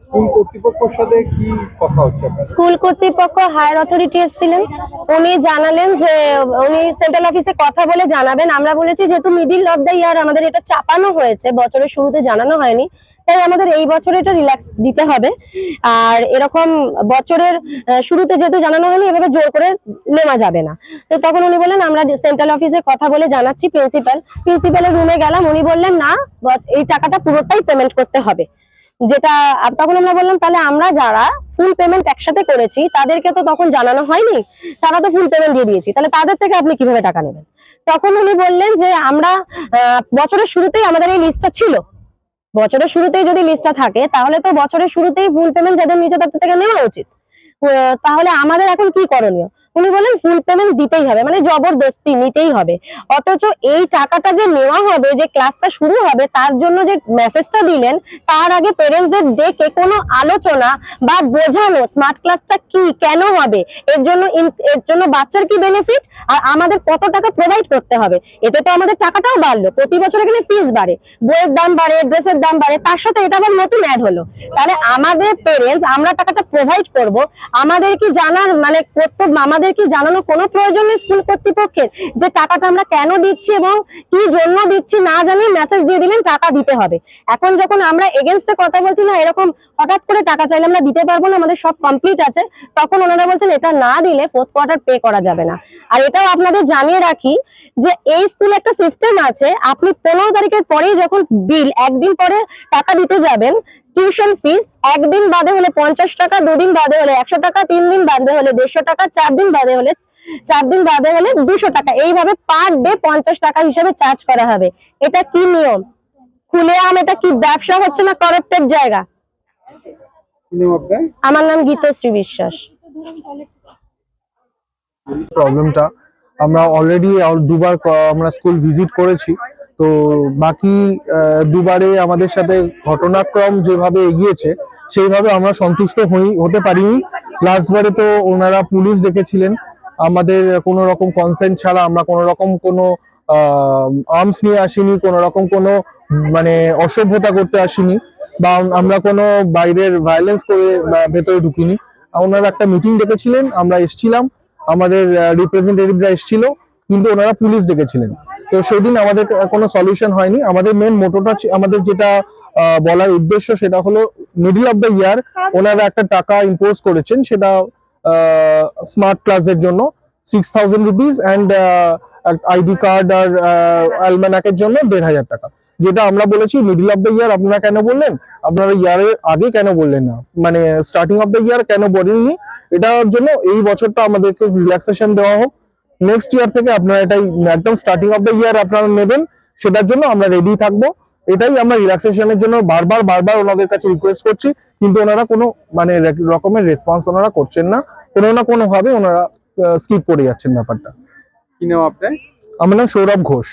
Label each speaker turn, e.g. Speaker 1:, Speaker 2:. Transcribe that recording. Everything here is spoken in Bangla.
Speaker 1: স্কুল কর্তৃপক্ষের সাথে কি কথা হচ্ছে আপনার?
Speaker 2: স্কুল কর্তৃপক্ষ হায়ার অথরিটি এসেছিলেন, উনি জানালেন যে উনি সেন্ট্রাল অফিসে কথা বলে জানাবেন। আমরা বলেছি যেহেতু মিডিল অফ দ্য ইয়ার আমাদের এটা চাপানো হয়েছে, বছরের শুরুতে জানানো হয়নি, তাই আমাদের এই বছরে এটা রিল্যাক্স দিতে হবে। আর এরকম বছরের শুরুতে যেহেতু জানানো হয়নি, এভাবে জোর করে নেওয়া যাবে না। তো তখন উনি বললেন আমরা সেন্ট্রাল অফিসে কথা বলে জানাচ্ছি। প্রিন্সিপালের রুমে গেলাম, উনি বললেন না, এই টাকাটা পুরোটাই পেমেন্ট করতে হবে। যেটা তখন আমরা বললাম তাহলে আমরা যারা ফুল পেমেন্ট একসাথে করেছি তাদেরকে তো তখন জানানো হয়নি, তারা তো ফুল পেমেন্ট দিয়ে দিয়েছি, তাহলে তাদের থেকে আপনি কিভাবে টাকা নেবেন? তখন উনি বললেন যে আমরা বছরের শুরুতেই আমাদের এই লিস্টটা ছিল, বছরের শুরুতেই যদি লিস্টটা থাকে তাহলে তো বছরের শুরুতেই ফুল পেমেন্ট যাদের নিচে তাদের থেকে নেওয়া উচিত। তাহলে আমাদের এখন কি করণীয়? উনি বলেন ফুল পেমেন্ট দিতেই হবে, মানে জবরদস্তি নিতেই হবে। অথচ এই টাকাটা যে নেওয়া হবে, যে ক্লাসটা শুরু হবে তার জন্য যে মেসেজটা দিলেন, তার আগে পেরেন্টসদের ডেকে কোনো আলোচনা বা বোঝানো স্মার্ট ক্লাসটা কি, কেন হবে, এর জন্য বাচ্চার কি বেনিফিট, আর আমাদের কত টাকা প্রোভাইড করতে হবে। এতে তো আমাদের টাকাটাও বাড়লো, প্রতি বছর এখানে ফিস বাড়ে, বইয়ের দাম বাড়ে, ড্রেসের দাম বাড়ে, তার সাথে এটা আবার নতুন অ্যাড হলো। তাহলে আমাদের পেরেন্টস, আমরা টাকাটা প্রোভাইড করব, আমাদের কি জানার মানে কর্তব্য, আমাদের কি জানানো কোনো প্রয়োজন নেই স্কুল কর্তৃপক্ষের যে টাকাটা আমরা কেন দিচ্ছি এবং কি জন্য দিচ্ছি না জানিয়ে মেসেজ দিয়ে দিলেন টাকা দিতে হবে। এখন যখন আমরা এগেনস্টে কথা বলছি না, এরকম হঠাৎ করে টাকা চাইলে আমরা দিতে পারবো না, আমাদের সব কমপ্লিট আছে, তখন ওনারা বলছেন এটা না দিলে ফোর্থ কোয়ার্টার পে করা যাবে না। আর এটাও আপনাদের জানিয়ে রাখি যে এই স্কুলে একটা সিস্টেম আছে, আপনি 15 তারিখের পরেই যখন বিল, একদিন পরে টাকা দিতে যাবেন, টিউশন ফিস একদিন বাদে হলে 50 টাকা, 2 দিন বাদে হলে 100 টাকা, 3 দিন বাদে হলে 150 টাকা, 4 দিন বাদে হলে 200 টাকা, এইভাবে পার ডে 50 টাকা হিসেবে চার্জ করা হবে। এটা কি নিয়ম? খুলেআম এটা কি ব্যবসা হচ্ছে না করাপ্টেড জায়গা? আমার নাম গীতশ্রী বিশ্বাস।
Speaker 3: প্রবলেমটা আমরা অলরেডি দুবার আমরা স্কুল ভিজিট করেছি, তো বাকি দুবারে আমাদের সাথে ঘটনাক্রম যেভাবে এগিয়েছে সেইভাবে আমরা সন্তুষ্ট হতে পারিনি। লাস্টবারে তো ওনারা পুলিশ ডেকেছিলেন, আমাদের কোনো রকম কনসেন্ট ছাড়া আমরা কোনো রকম কোনো আর্মস নিয়ে আসিনি, কোনো রকম কোনো মানে অসভ্যতা করতে আসিনি, বা আমরা কোনো বাইরের ভায়োলেন্স করে ভেতরে ঢুকিনি। ওনারা একটা মিটিং ডেকেছিলেন, আমরা এসেছিলাম, আমাদের রিপ্রেজেন্টেটিভরা এসেছিল, কিন্তু ওনারা পুলিশ ডেকেছিলেন। তো সেদিন আমাদের কোনো সলিউশন হয়নি। আমাদের মেন মোটোটা, আমাদের যেটা বলার উদ্দেশ্য সেটা হলো মিডল অফ দ্য ইয়ার ওনারা একটা টাকা ইম্পোজ করেছেন, সেটা স্মার্ট ক্লাসের জন্য 6000 রুপিস অ্যান্ড আইডি কার্ড আর অ্যালমানাকের জন্য 1500 টাকা, যেটা আমরা বলেছি মিডল অফ দ্য ইয়ার আপনারা কেন বললেন, আপনারা ইয়ারের আগে কেন বললেন না, মানে স্টার্টিং অফ দ্য ইয়ার কেন বলেননি। এটার জন্য এই বছরটা আমাদেরকে রিল্যাক্সেশন দেওয়া হোক, নেক্সট ইয়ার থেকে আপনারা এটাই একদম স্টার্টিং অফ দ্য ইয়ার আপনারা নেবেন, সেটার জন্য আমরা রেডি থাকবো। এটাই আমরা রিল্যাক্সেশনের জন্য বারবার ওনাদের কাছে রিকোয়েস্ট করছি, কিন্তু ওনারা কোনো মানে রকমের রেসপন্স ওনারা করছেন না, কোনো না কোনো ভাবে ওনারা স্কিপ করে যাচ্ছেন ব্যাপারটা।
Speaker 1: কি নাম আপনার?
Speaker 3: আমার নাম সৌরভ ঘোষ।